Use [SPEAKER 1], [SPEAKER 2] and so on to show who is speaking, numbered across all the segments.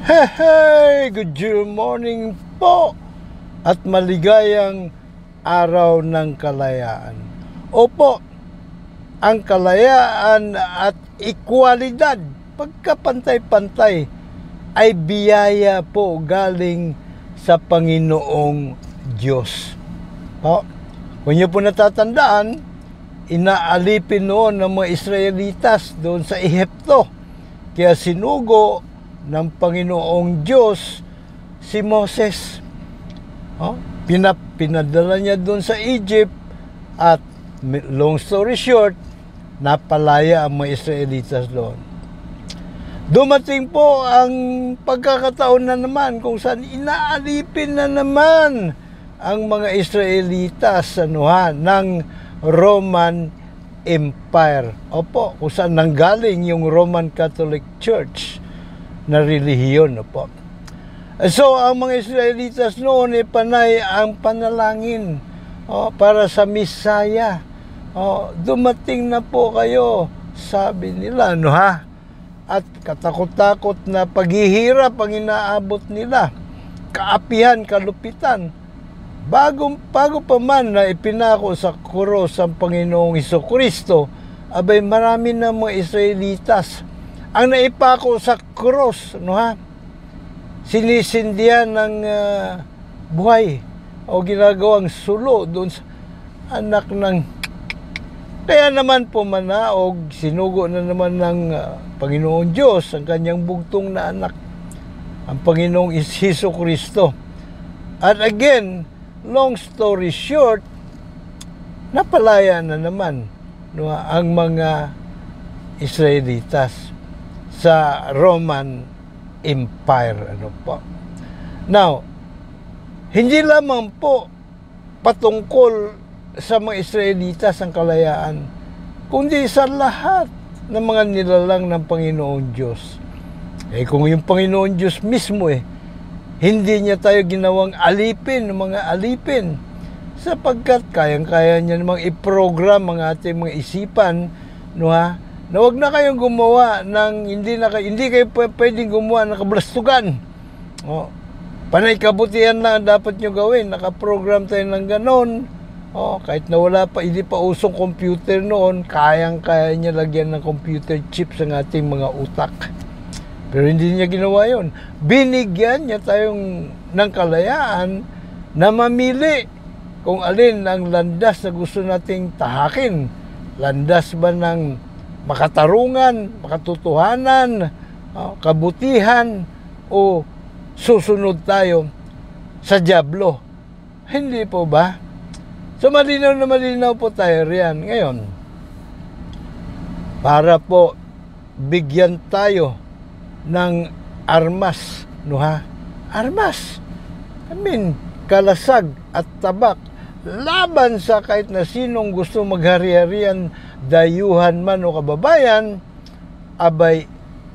[SPEAKER 1] Hey, good morning po at maligayang araw ng kalayaan. Opo, ang kalayaan at ekwalidad, pagkapantay-pantay, ay biyaya po galing sa Panginoong Diyos. Po, kung niyo po natatandaan, inaalipin noon ng mga Israelitas doon sa Ehipto. Kaya sinugo ng Panginoong Diyos si Moses. Pinadala niya doon sa Egypt at long story short, napalaya ang mga Israelitas doon. Dumating po ang pagkakataon na naman kung saan inaalipin na naman ang mga Israelitas ng Roman Empire. Opo, kung saan nanggaling yung Roman Catholic Church na relihiyon. Opo. So, ang mga Israelitas noon ay panay ang panalangin para sa Misaya. Dumating na po kayo, sabi nila, At katakot-takot na paghihirap ang inaabot nila. Kaapihan, kalupitan. Bago pa man na ipinako sa krus ang Panginoong Hesukristo, abay marami na mga Israelitas ang naipako sa krus, sinisindihan ng buhay o ginagawang sulo doon sa anak ng... Kaya naman pumanaog, sinugo na naman ng Panginoong Diyos ang kanyang bugtong na anak, ang Panginoong Hesukristo. At again, long story short, napalaya na naman ang mga Israelitas sa Roman Empire. Now, hindi lamang po patungkol sa mga Israelitas ang kalayaan, kundi sa lahat ng mga nilalang ng Panginoong Diyos. Kung yung Panginoong Diyos mismo hindi niya tayo ginawang alipin, mga alipin, sapagkat kayang-kaya niya namang i-program ang ating mga isipan, na wag na kayong gumawa ng hindi kayo pwedeng gumawa ng kablastugan. Panay kabutihan lang dapat nyo gawin. Nakaprogram tayo ng ganon. Kahit na hindi pa usong computer noon, kayang-kaya niya lagyan ng computer chips ang ating mga utak. Pero hindi niya ginawa yon. Binigyan niya tayong ng kalayaan na mamili kung alin ang landas na gusto nating tahakin. Landas ba ng makatarungan, makatotohanan, kabutihan, o susunod tayo sa dyablo? Hindi po ba? So malinaw na malinaw po tayo riyan. Ngayon, para po bigyan tayo ng armas, armas. Kalasag at tabak laban sa kahit na sinong gusto maghari-harian, dayuhan man o kababayan, abay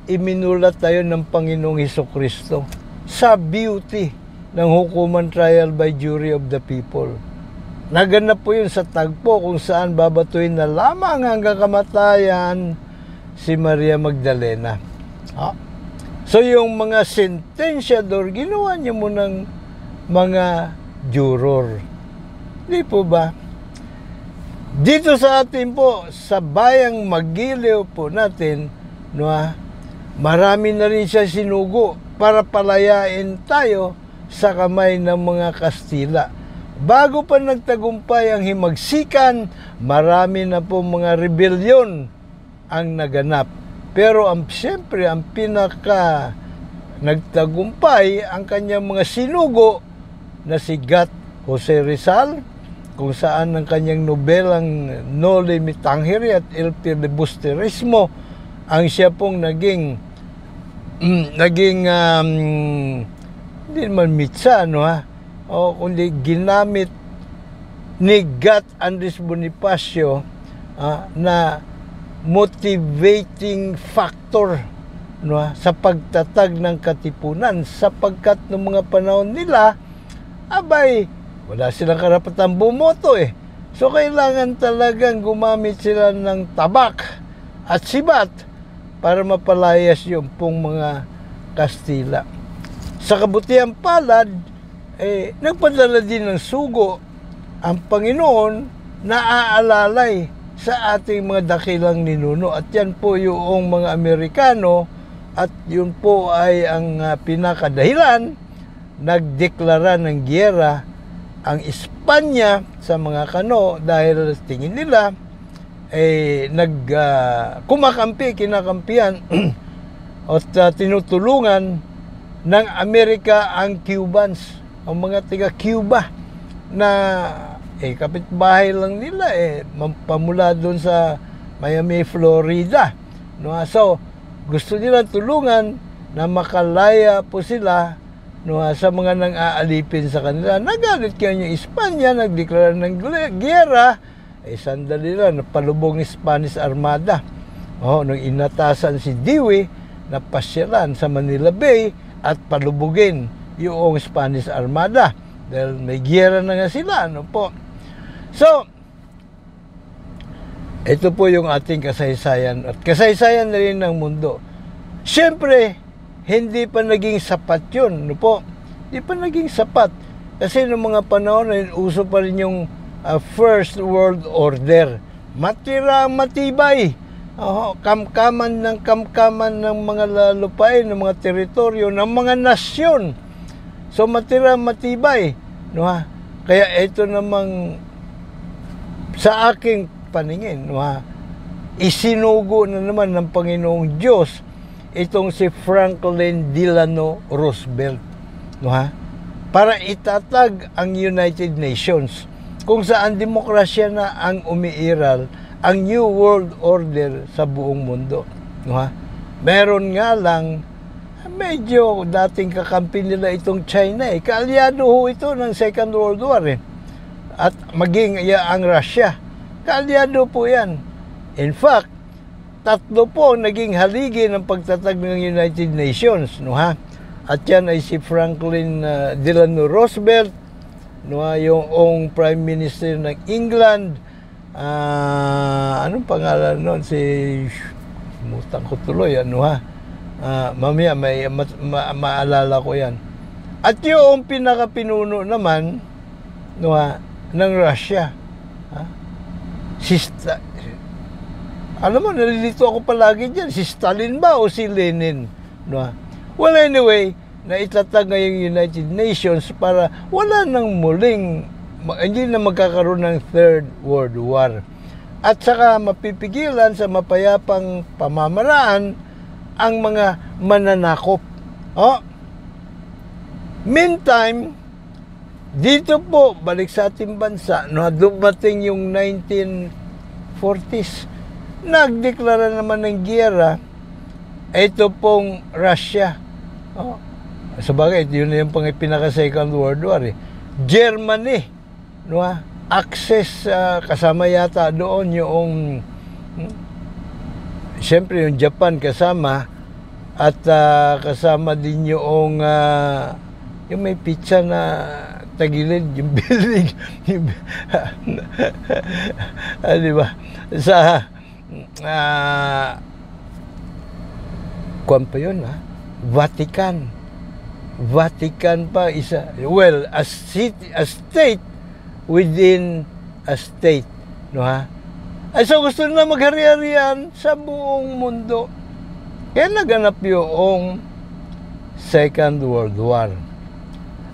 [SPEAKER 1] iminulat tayo ng Panginoong Hesukristo sa beauty ng hukuman trial by jury of the people. Naganap po yun sa tagpo kung saan babatuhin na lamang hanggang kamatayan si Maria Magdalena. So yung mga sentensyador, ginawa niya mo ng mga juror. Di po ba? Dito sa atin po, sa bayang Magiliw po natin, marami na rin siya sinugo para palayain tayo sa kamay ng mga Kastila. Bago pa nagtagumpay ang himagsikan, marami na po mga rebellion ang naganap. Pero siyempre, ang pinaka nagtagumpay ang kanyang mga sinugo na si Gat Jose Rizal, kung saan ang kanyang nobelang Noli Me Tangere at El Filibusterismo ang siya pong naging hindi naman mitsa, kundi ginamit ni Gat Andres Bonifacio na motivating factor sa pagtatag ng katipunan, sapagkat noong mga panahon nila, abay, wala silang karapatang bumoto So kailangan talagang gumamit sila ng tabak at sibat para mapalayas yung pong mga Kastila. Sa kabutiang palad, nagpadala din ng sugo ang Panginoon na aalalay sa ating mga dakilang ninuno. At yan po yung mga Amerikano, at yun po ay ang pinakadahilan, nagdeklara ng giyera ang Espanya sa mga Kano dahil tingin nila kinakampihan at tinutulungan ng Amerika ang Cubans, ang mga taga Cuba na kapitbahay lang nila pamula doon sa Miami, Florida, no? So gusto nila tulungan na makalaya po sila, no, sa mga nang-aalipin sa kanila. Nagalit kayo yung Espanya, nagdeklara ng giyera, sandali lang, napalubog ng Spanish Armada. Nung inatasan si Dewey, napasyalan sa Manila Bay at palubugin yung Spanish Armada. Dahil may giyera na nga sila, ano po. So, ito po yung ating kasaysayan at kasaysayan na rin ng mundo. Siyempre, hindi pa naging sapat yun, no po? Hindi pa naging sapat. Kasi noong mga panahon na uso pa rin yung First World Order. Matibay. Kamkaman ng mga lupain, ng mga teritoryo, ng mga nasyon. So matibay. No, ha? Kaya ito namang sa aking paningin, no, ha? Isinugo na naman ng Panginoong Diyos itong si Franklin Delano Roosevelt, no, ha? Para itatag ang United Nations, kung saan demokrasya na ang umiiral, ang New World Order sa buong mundo, no, ha? Meron nga lang, medyo dating kakampi nila itong China, kaalyado ho ito ng Second World War, at maging ang Russia, kaalyado po yan. In fact, 3 po naging haligi ng pagtatag ng United Nations, no, ha? At yan ay si Franklin Delano Roosevelt, no, ha? Yung Prime Minister ng England, anong pangalan nun? Mutang ko tuloy, ano, ha? Mamaya maalala ko yan. At yung pinakapinuno naman, no, ha, ng Russia, ha? Alam mo, nalilito ako palagi dyan, si Stalin ba o si Lenin? No? Well, anyway, naitatag ngayong United Nations para wala nang muling, hindi na magkakaroon ng Third World War. At saka mapipigilan sa mapayapang pamamaraan ang mga mananakop. Meantime, dito po, balik sa ating bansa, no, dumating yung 1940s, nagdeklara naman ng giyera ito pong Russia. Sabagay, yun na yung pinaka-Second World War. Germany, no, access, kasama yata doon yung siyempre yung Japan kasama, at kasama din yung may pizza na tagilid, yung building, di ba? Sa kuwan pa yun, Vatican pa isa. Well, a state within a state, no, ha? Ay, so gusto na maghari-harian sa buong mundo. Kaya naganap yung Second World War.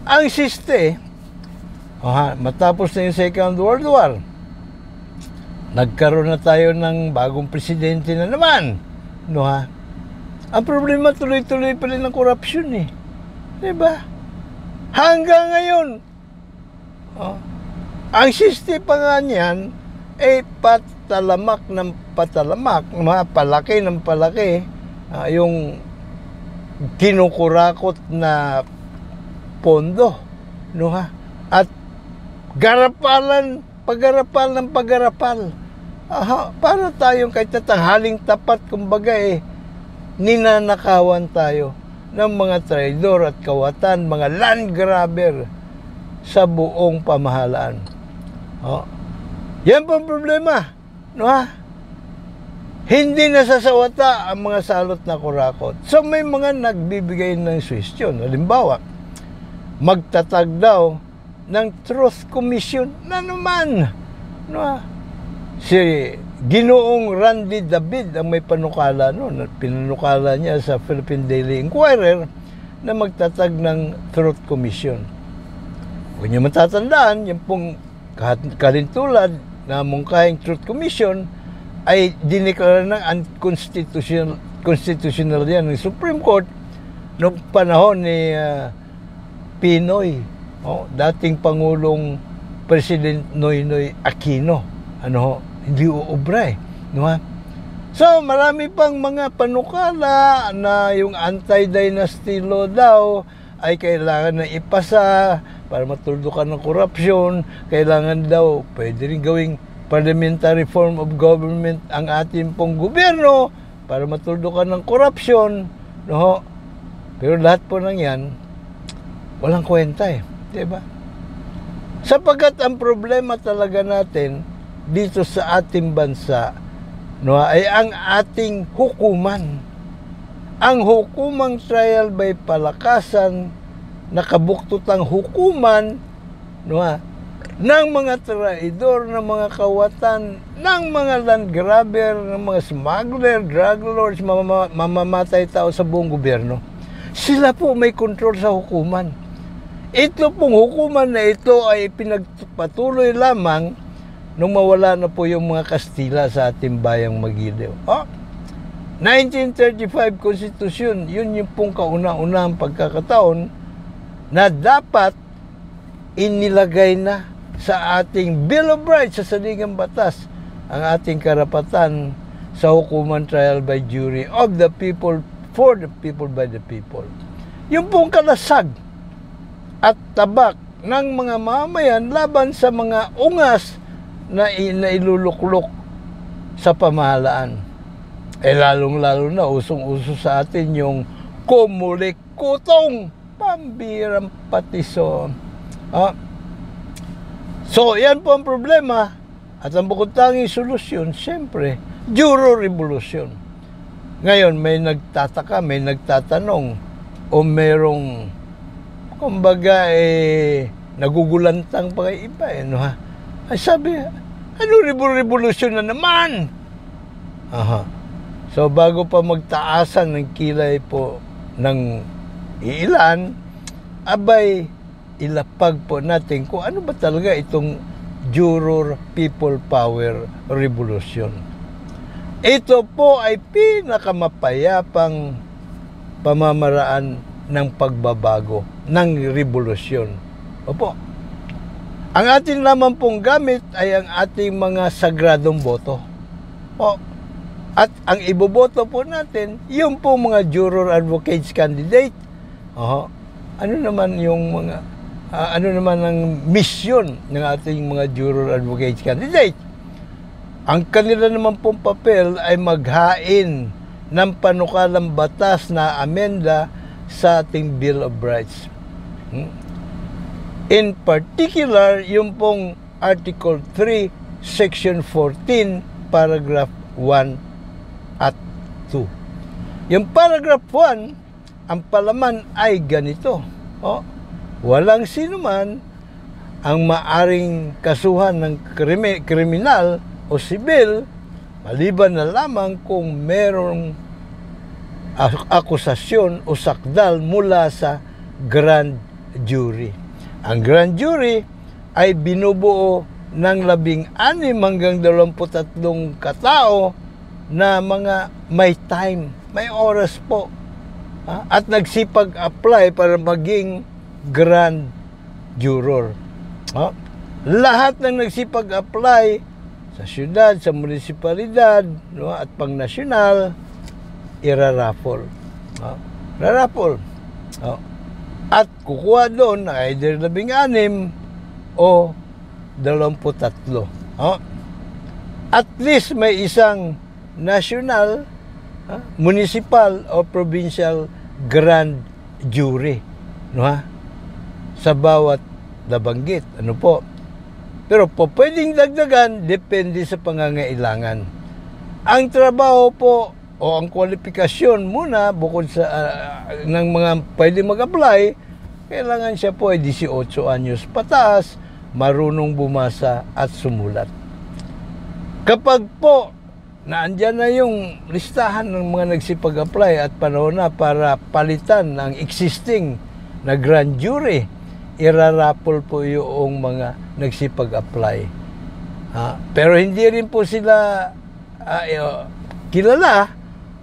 [SPEAKER 1] Ang siste, matapos na yung Second World War, nagkaroon na tayo ng bagong presidente na naman, no, ha? Ang problema, tuloy-tuloy pa rin ng korupsyon, diba? Hanggang ngayon, ang siste pa nga niyan, patalamak ng patalamak, palaki ng palaki, yung kinukurakot na pondo, no, ha? At pag-arapal ng pag-arapal. Para tayong kahit tatanghaling tapat, kumbaga, ninanakawan tayo ng mga traidor at kawatan, mga land grabber sa buong pamahalaan. Yan po ang problema, no, ha? Hindi nasasawata ang mga salot na kurakot. So may mga nagbibigay ng suwestyon. Halimbawa, magtatag daw ng Truth Commission na naman. No? Si Ginoong Randy David ang may panukala noon. Pinanukala niya sa Philippine Daily Inquirer na magtatag ng Truth Commission. Huwag niyo matatandaan, yung pong kalintulad na mungkahing Truth Commission ay diniklara ng unconstitutional yan ng Supreme Court noong panahon ni Pinoy, dating Pangulong President Noynoy Aquino. Hindi uubra no ha? So, marami pang mga panukala na yung anti-dynasty law daw ay kailangan na ipasa para matuldukan ng korupsyon. Kailangan daw, pwede rin gawing parliamentary form of government ang ating pong gobyerno para matuldukan ng korupsyon. No? Pero lahat po ng yan, walang kwenta diba? Sapagkat ang problema talaga natin dito sa ating bansa, no, ay ang ating hukuman. Ang hukumang trial by palakasan, nakabuktutang hukuman, no, ng mga traidor, ng mga kawatan, ng mga land grabber, ng mga smuggler, drug lords, mamamatay tao sa buong gobyerno. Sila po may control sa hukuman. Ito pong hukuman na ito ay pinagpatuloy lamang nung mawala na po yung mga Kastila sa ating bayang Magiliw. 1935 Constitution, yun yung pong kauna-unahang pagkakataon na dapat inilagay na sa ating Bill of Rights, sa saligang batas, ang ating karapatan sa hukuman trial by jury of the people, for the people, by the people. Yung pong kalasag at tabak ng mga mamayan laban sa mga ungas na iluluklok sa pamahalaan. Lalong-lalo na usong-uso sa atin yung kumulikutong pambirang patiso. So, yan po ang problema. At ang bukod tanging solusyon, siyempre, Juro Revolution. Ngayon, may nagtataka, may nagtatanong, o merong, kumbaga, nagugulantang pa kay iba, no ha? Ay sabi, ano revolution na naman? So, bago pa magtaasan ng kilay po ng ilan, abay, ilapag po natin kung ano ba talaga itong Juror People Power Revolution. Ito po ay pinakamapayapang pamamaraan ng pagbabago, ng revolusyon. Opo. Ang atin naman pong gamit ay ang ating mga sagradong boto. At ang iboboto po natin, yung po mga Juror Advocates Candidate. Ano naman yung mga ano naman ang mission ng ating mga Juror Advocates Candidate? Ang kanila naman pong papel ay maghain ng panukalang batas na amenda sa ating Bill of Rights. In particular, yung pong Article 3, Section 14, Paragraph 1 at 2. Yung Paragraph 1, ang palaman ay ganito. Walang sinuman ang maaring kasuhan ng kriminal o sibil maliban na lamang kung merong akusasyon o sakdal mula sa grand jury. Ang grand jury ay binubuo ng 16 hanggang 23 katao na mga may time, may oras po, at nagsipag-apply para maging grand juror. Lahat ng nagsipag-apply sa syudad, sa munisipalidad, no, at pang-nasyonal, iraraffle. Raraffle. At kukuha doon na either 16 o 23. At least may isang national, municipal o provincial grand jury, no ha? Sa bawat nabanggit. Ano po? Pero po pwedeng dagdagan, depende sa pangangailangan. Ang trabaho po o ang kwalifikasyon muna bukod sa ng mga pwede mag-apply, kailangan siya po ay 18 anyos pataas, marunong bumasa at sumulat. Kapag po naandyan na yung listahan ng mga nagsipag-apply at panahon na para palitan ng existing na grand jury, irarapol po yung mga nagsipag-apply. Pero hindi rin po sila kilala,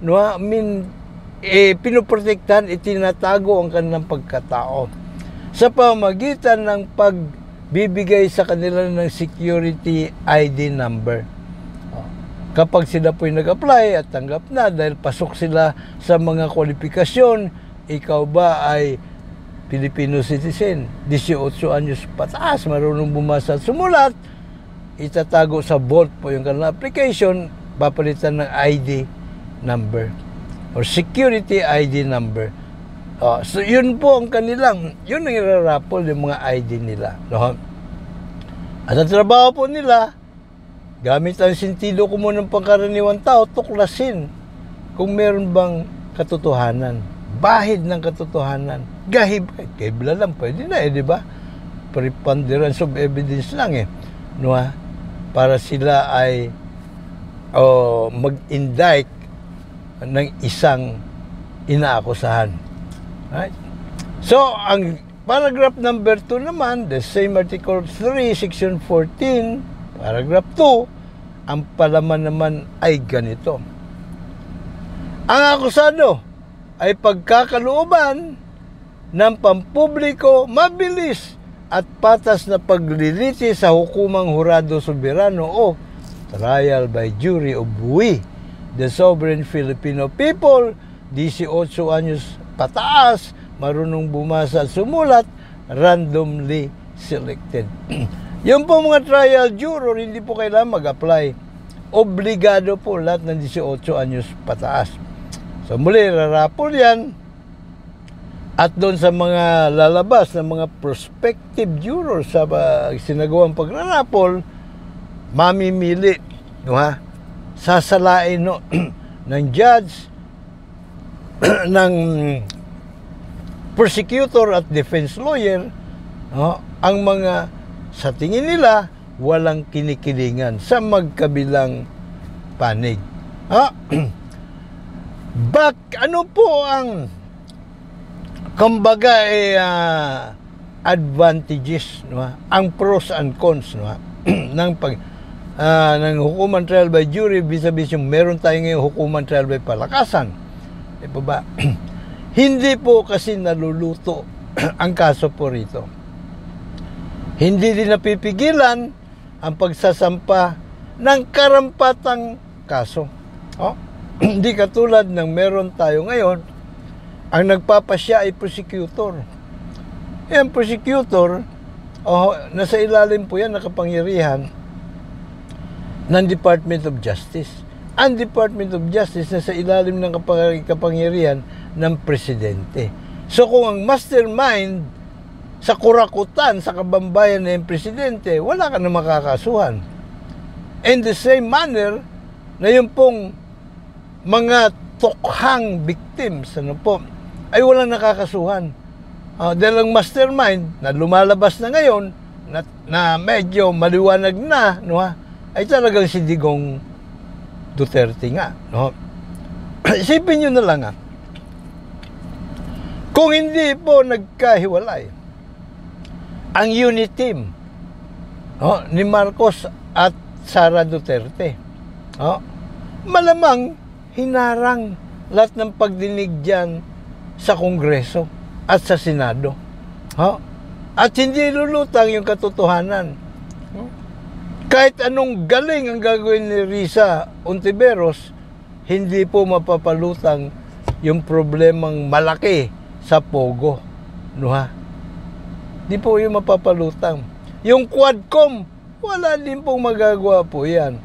[SPEAKER 1] no? I mean, pinoprotektahan, itinatago ang kanilang pagkatao sa pamamagitan ng pagbibigay sa kanila ng security ID number. Kapag sila po'y nag-apply at tanggap na dahil pasok sila sa mga kwalifikasyon, ikaw ba ay Filipino citizen, 18 anyos pataas, marunong bumasa at sumulat, itatago sa vault po yung kanilang application, papalitan ng ID number or security ID number. So yun po ang kanilang, yun ang irarapol yung mga ID nila. No? At ang trabaho po nila, gamit ang sentido común ng pangkaraniwang tao, tuklasin kung meron bang katotohanan, bahid ng katotohanan, gahib lang, pwede na di ba? Preponderance of evidence lang no? Para sila ay mag-indict ng isang inaakusahan. Right? So, ang paragraph number 2 naman, the same article 3, section 14, paragraph 2, ang palaman naman ay ganito. Ang akusado ay pagkakalooban ng pampubliko, mabilis at patas na pagliliti sa hukumang hurado soberano o trial by jury of we, the sovereign Filipino people, 18 anyos pataas, marunong bumasa at sumulat, randomly selected. Yung po mga trial juror, hindi po kailangan mag-apply. Obligado po lahat ng 18 anyos pataas. So muli, rarapol yan. At doon sa mga lalabas ng mga prospective jurors sa sinagawang pagrarapol, mamimili, sasalain ng judge, ng prosecutor at defense lawyer, ang mga sa tingin nila walang kinikilingan sa magkabilang panig. Ano po ang kumbaga advantages, ang pros and cons ng ng hukuman trial by jury vis-a-vis yung meron tayo ngayong hukuman trial by palakasan. Ba? Hindi po kasi naluluto ang kaso po rito. Hindi din napipigilan ang pagsasampa ng karampatang kaso. Hindi katulad ng meron tayo ngayon, ang nagpapasya ay prosecutor. Yung prosecutor, nasa ilalim po yan, nakapangyarihan ng Department of Justice. Ang Department of Justice nasa ilalim ng kapangyarihan ng Presidente. So kung ang mastermind sa kurakutan, sa kabambayan na yung Presidente, wala ka na makakasuhan. In the same manner, na yung pong mga tokhang victims, ay walang nakakasuhan. Dahil ang mastermind na lumalabas na ngayon, na medyo maliwanag na, ay talagang si Digong Duterte nga. Isipin nyo na lang kung hindi po nagkahiwalay ang unit team ni Marcos at Sara Duterte, malamang hinarang lahat ng pagdinig dyan sa Kongreso at sa Senado. At hindi lulutang yung katotohanan. Kahit anong galing ang gagawin ni Risa Ontiveros, hindi po mapapalutang yung problemang malaki sa Pogo. Di po yung mapapalutang. Yung Quadcom, wala din pong magagawa po yan.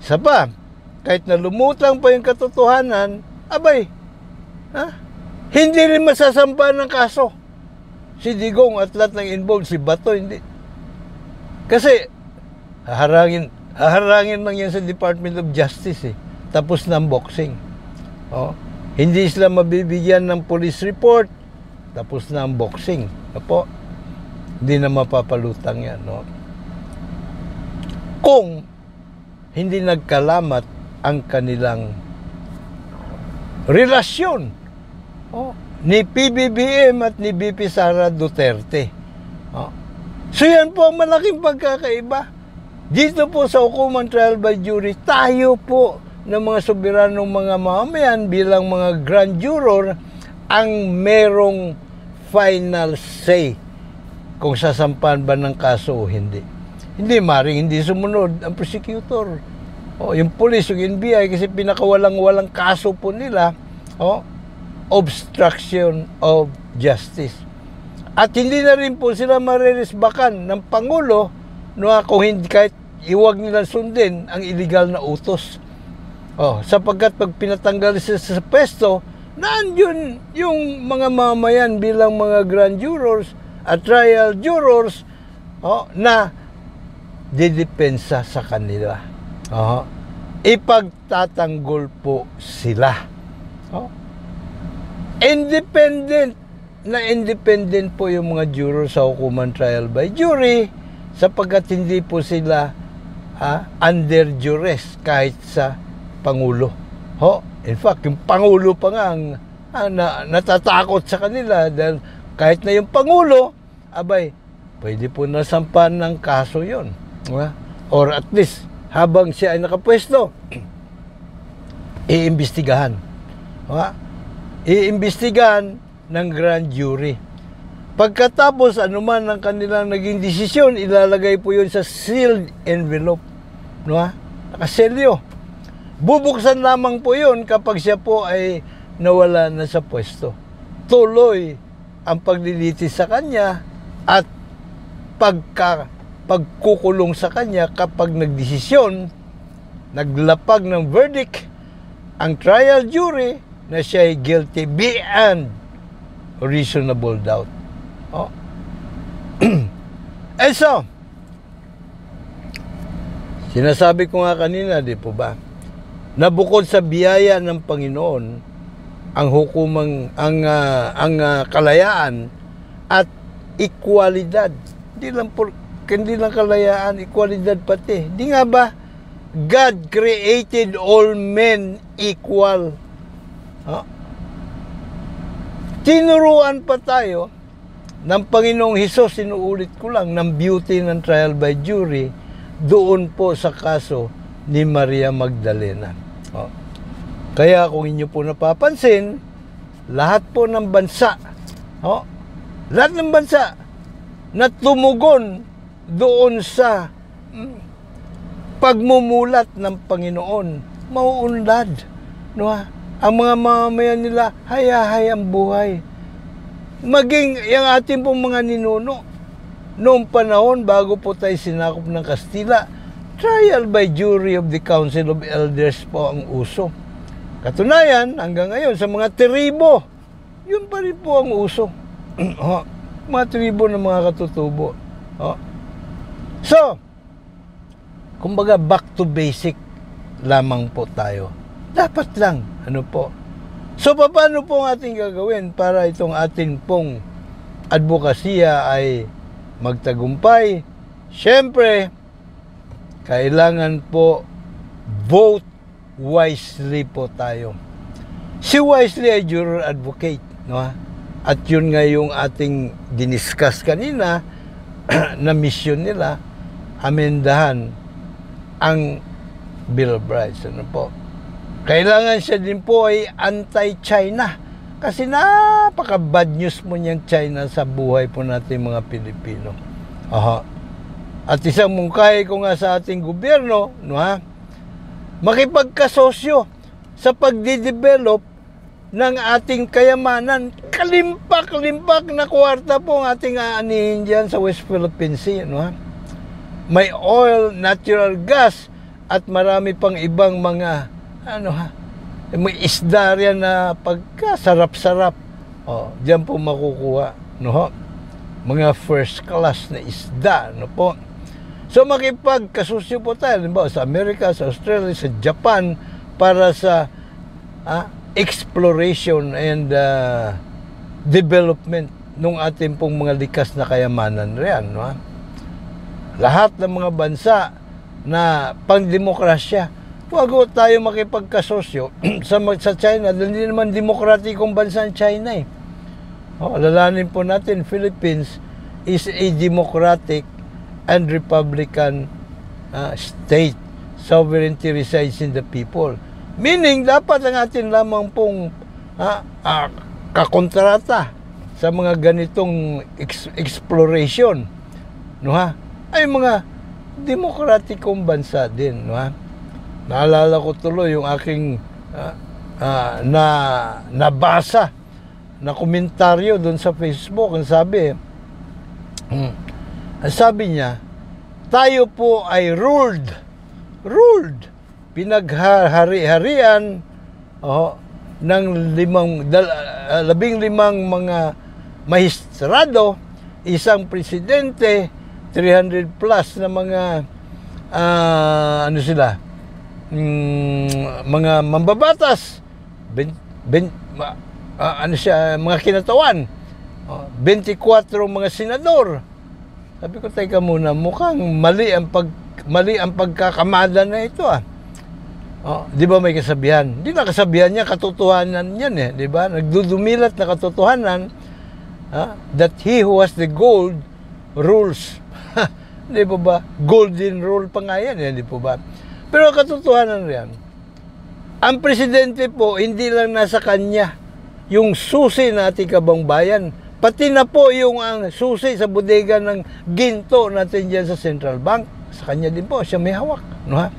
[SPEAKER 1] Isa pa, kahit na lumutang pa yung katotohanan, hindi rin masasampa ng kaso. Si Digong at lahat ng involved, si Bato, hindi. Kasi, haharangin lang yan sa Department of Justice tapos ng boxing. Hindi sila mabibigyan ng police report, tapos na ang boxing. Hindi na mapapalutang yan. Kung hindi nagkalamat ang kanilang relasyon ni PBBM at ni BP Sara Duterte. So yan po ang malaking pagkakaiba. Dito po sa hukuman trial by jury, tayo po ng mga soberanong mga mamamayan bilang mga grand juror ang merong final say kung sasampahan ba ng kaso o hindi. Hindi maring hindi sumunod ang prosecutor. Yung police, yung NBI, kasi pinakawalang-walang kaso po nila, obstruction of justice. At hindi na rin po sila mariresbakan ng Pangulo kung hindi, kahit iwag nila sundin ang illegal na utos. Sapagkat pag pinatanggal sila sa pwesto, nandiyon yung mga mamayan bilang mga grand jurors at trial jurors na didepensa sa kanila. Ipagtatanggol po sila. Independent po yung mga jurors sa hukuman trial by jury sapagkat hindi po sila under duress kahit sa Pangulo. In fact, yung Pangulo pa nga ang natatakot sa kanila dahil kahit na yung Pangulo, pwede po nasampan ng kaso yon. Or at least, habang siya ay nakapwesto, iimbestigahan. Iimbestigahan ng grand jury. Pagkatapos, anuman ang kanilang naging desisyon, ilalagay po yun sa sealed envelope. Nakaselyo. Bubuksan lamang po yun kapag siya po ay nawala na sa pwesto. Tuloy ang paglilitis sa kanya at pagkukulong sa kanya kapag nagdesisyon, naglapag ng verdict ang trial jury na siya ay guilty beyond reasonable doubt. So, sinasabi ko nga kanina, di po ba, na bukod sa biyaya ng Panginoon, ang hukumang, ang kalayaan at equalidad. Hindi lang kalayaan, equalidad pati. Di nga ba, God created all men equal. Tinuruan pa tayo ng Panginoong Hesus, sinuulit ko lang, ng beauty ng trial by jury doon po sa kaso ni Maria Magdalena. Kaya kung inyo po napapansin, lahat po ng bansa, lahat ng bansa na tumugon doon sa pagmumulat ng Panginoon, mauunlad. Ang mga mamamayan nila, hayahay ang buhay. Maging yung ating pong mga ninuno, noong panahon bago po tayo sinakop ng Kastila, trial by jury of the Council of Elders po ang uso. Katunayan, hanggang ngayon, sa mga tribo, yun pa rin po ang uso. Mga tribo ng mga katutubo. So, kumbaga back to basic lamang po tayo. Dapat lang, So, paano po ang ating gagawin para itong ating pong advokasya ay magtagumpay? Siyempre, kailangan po vote wisely po tayo. Si Wisely ay juror advocate, At yun nga yung ating diniscuss kanina na mission nila, amendahan ang Bill of Rights. Kailangan siya din po ay anti-China. Kasi napaka-bad news mo niyang China sa buhay po natin mga Pilipino. At isang mungkahi ko nga sa ating gobyerno, makipagkasosyo sa pagdidevelop ng ating kayamanan. Kalimpak-limpak na kwarta po ang ating aanihin dyan sa West Philippine Sea. May oil, natural gas, at marami pang ibang mga may isda riyan na pagkasarap-sarap. Diyan po makukuha. Mga first class na isda. So makipagkasusyo po tayo. Sa Amerika, sa Australia, sa Japan, para sa exploration and development ng ating pong mga likas na kayamanan riyan, no? Lahat ng mga bansa na pang-demokrasya, huwag tayo makipagkasosyo sa China dahil hindi naman demokratikong bansa ang China eh. Alalahanin po natin, Philippines is a democratic and republican state. Sovereignty resides in the people. Meaning, dapat ang atin lamang pong kakontrata sa mga ganitong exploration, no ha? Ay mga demokratikong bansa din, no ha? Naalala ko tuloy yung aking nabasa na komentaryo doon sa Facebook. Ang sabi niya, tayo po ay ruled, pinaghari-harian ng 15 mga mahistrado, isang presidente, 300 plus na mga mga mambabatas, mga kinatawan, 24 mga senador. Sabi ko, teka muna, mukhang mali ang pagkakamada na ito di ba may kasabihan? Hindi na kasabihan niya, katotohanan yan eh, di ba? Nagdudumilat na katotohanan that he who has the gold rules. Di po ba? Golden rule pa nga yan, di po ba? Pero katotohanan riyan, ang presidente po, hindi lang nasa kanya yung susi na ating kabangbayan, pati na po yung ang susi sa bodega ng ginto natin dyan sa Central Bank. Sa kanya din po, siya may hawak. No, ha?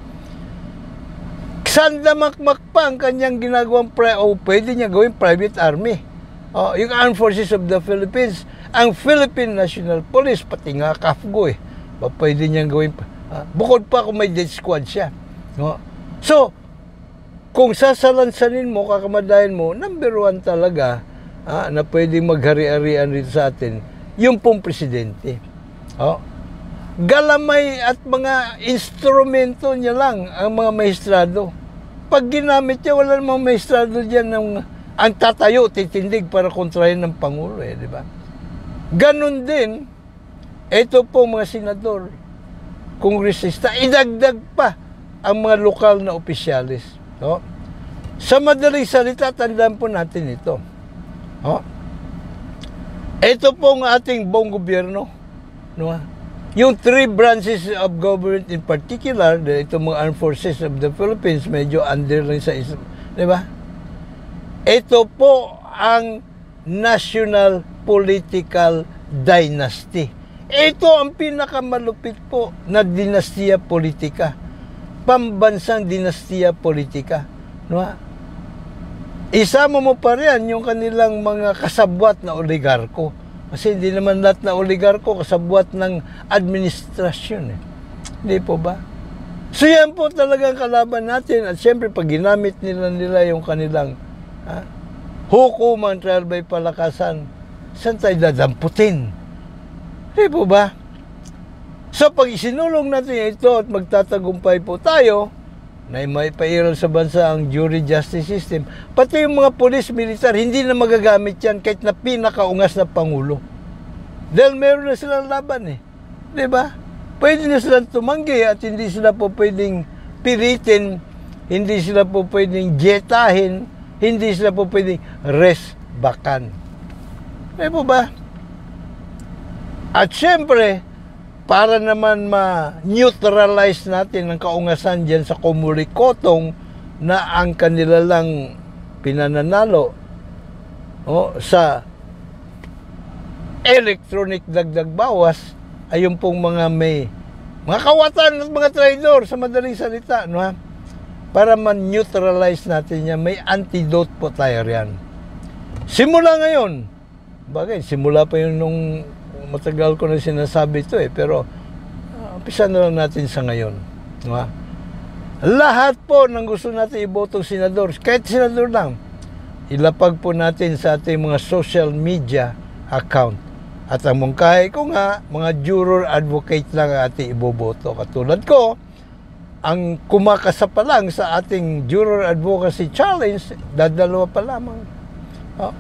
[SPEAKER 1] Sandamakmak pa ang kanyang ginagawang pwede niya gawing private army. Yung Armed Forces of the Philippines, ang Philippine National Police, pati nga KAFGO pwede niyang gawin. Bukod pa kung may death squad siya. No? So, kung sasalansanin mo, kakamadayan mo, number 1 talaga na pwedeng maghari-harian rito sa atin, yung pong presidente. Galamay at mga instrumento niya lang ang mga maestrado. Pag ginamit niya, wala namang maestrado dyan ang tatayo, titindig para kontrahin ng Pangulo, di ba? Ganon din, ito po mga senador, kongresista, idagdag pa ang mga lokal na opisyalis. Sa madaling salita, tandaan po natin ito. Ito po ang ating buong gobyerno. No? Yung 3 branches of government in particular, itong mga Armed Forces of the Philippines, medyo under lang sa isang, di ba? Ito po ang national political dynasty. Ito ang pinakamalupit po na dinastiya politika. Pambansang dinastiya politika. No? Isama mo pa rin yung kanilang mga kasabwat na oligarko. Kasi hindi naman lahat na oligarko kasabwat ng administrasyon. Hindi po ba? So yan po talagang kalaban natin. At syempre pag ginamit nila yung kanilang hukuman, trial by palakasan, saan tayo dadamputin? Hindi po ba? So pag isinulong natin ito at magtatagumpay po tayo, na may pairal sa bansa ang jury justice system, pati yung mga polis, militar, hindi na magagamit yan kahit na pinakaungas na Pangulo. Dahil meron na silang laban Di ba? Pwede na silang tumanggi at hindi sila po pwedeng pilitin, hindi sila po pwedeng jetahin, hindi sila po pwedeng resbakan. Di po ba? At syempre, para naman ma-neutralize natin ang kaungasan dyan sa Kumulikotong na ang kanila lang pinananalo sa electronic dagdag bawas ay yung pong mga kawatan at mga traidor sa madaling salita, no ha? Para ma-neutralize natin yan, may antidote po tayo riyan. Simula ngayon, simula pa yun nung matagal ko na sinasabi ito pero umpisa na lang natin sa ngayon. No? Lahat po ng gusto natin ibotong senador, kahit senador lang, ilapag po natin sa ating mga social media account. At ang mungkahi ko nga, mga juror advocate lang ang ating iboboto. Katulad ko, ang kumakasa pa lang sa ating Juror Advocacy Challenge, dadalawa pa lamang. Oh.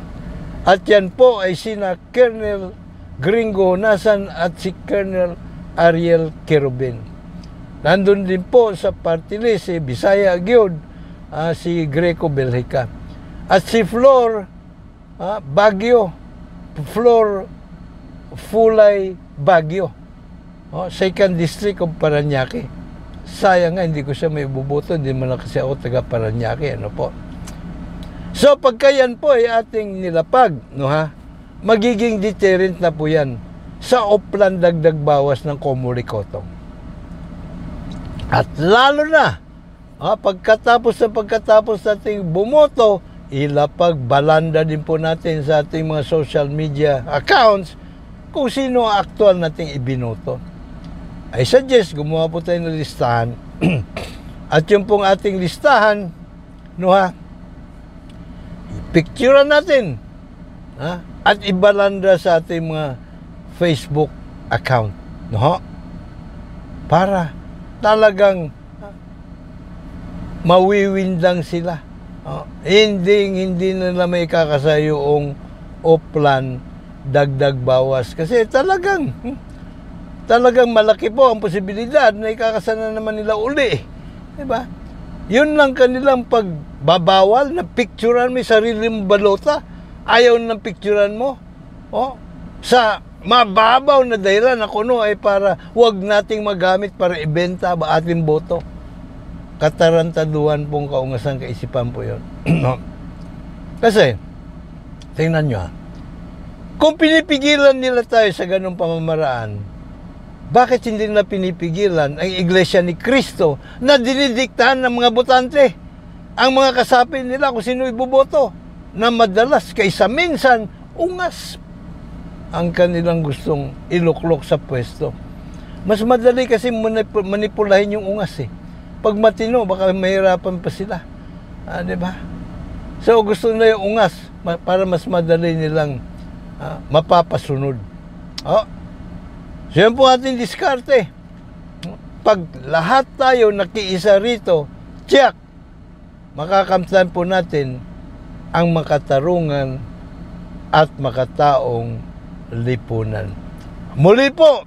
[SPEAKER 1] At yan po ay sina Colonel Gringo Nasan at si Colonel Ariel Querubin. Nandun din po sa party list si Bisaya Aguiod, si Greco Belhica. At si Flor Baguio, Flor Fulay Baguio, 2nd District of Parañaque. Sayang nga, hindi ko siya may buboto, hindi man lang kasi ako taga Parañaque, ano po. So, pagka yan po ay ating nilapag, no ha, magiging deterrent na po yan sa Oplan dagdag bawas ng Comore-Cotton. At lalo na, pagkatapos nating bumoto, ilapag, balanda din po natin sa ating mga social media accounts kung sino ang aktual nating ibinoto. I suggest, gumawa po tayo ng listahan. At yung pong ating listahan, no ha, picturean natin, at ibalanda sa ating mga Facebook account, no? Para talagang mawiwindang sila. Hindi nila may kakasa yung Oplan dagdag bawas. Kasi talagang malaki po ang posibilidad na ikakasana naman nila uli. Diba? Yun lang kanilang pagbabawal na picturean mo yung sarili mong balota. Ayaw ng picturean mo. Sa mababaw na dahilan na kuno ay para wag nating magamit para ibenta ba ating boto. Katarantaduhan pong kaungasan kaisipan po yun. Kasi, tingnan nyo kung pinipigilan nila tayo sa ganung pamamaraan, bakit hindi na pinipigilan ang Iglesia ni Cristo na dinidiktahan ng mga botante ang mga kasapi nila kung sino iboboto, na madalas kaysa minsan ungas ang kanilang gustong iluklok sa pwesto. Mas madali kasi manipulahin yung ungas eh. Pag matino, baka mahirapan pa sila. Diba? So gusto na yung ungas para mas madali nilang mapapasunod. So yan po ating diskarte. Pag lahat tayo nakiisa rito, tiyak, makakamtan po natin ang makatarungan at makataong lipunan. Muli po,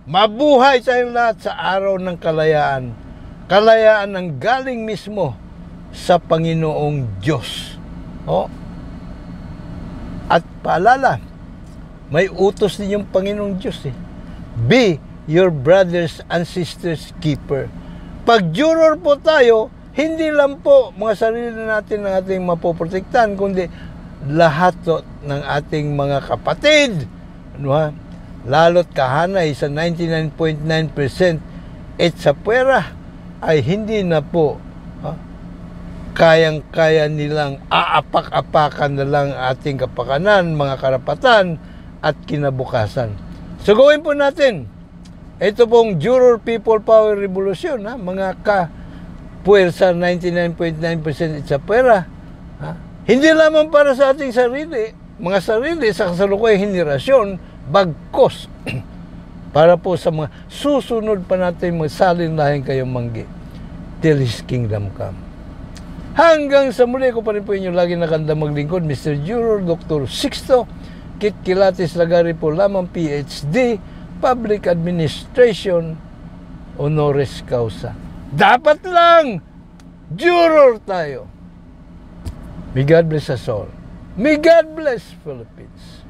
[SPEAKER 1] mabuhay tayong lahat sa araw ng kalayaan. Kalayaan ng galing mismo sa Panginoong Diyos. At paalala, may utos din yung Panginoong Diyos eh. Be your brothers and sisters keeper. Pag juror po tayo, hindi lang po mga sarili natin ang ating mapoprotektahan, kundi lahat ng ating mga kapatid. Lalo't kahanay sa 99.9% sa pwera ay hindi na po kayang-kaya nilang aapak-apakan na lang ating kapakanan, mga karapatan at kinabukasan. So gawin po natin ito pong Juror People Power Revolution, mga ka-puwersa 99.9% sa pera. Hindi lamang para sa ating sarili, mga sarili sa kasalukuyang henerasyon, bagkos para po sa mga susunod pa natin magsalin lahing kayong manggi till His kingdom come. Hanggang sa muli, ko pa rin po inyo lagi nakanda maglingkod, Mr. Juror Dr. Sixto Kitkilatis Lagari po lamang, PhD, Public Administration, honoris causa. Dapat lang juror tayo. May God bless us all. May God bless Philippines.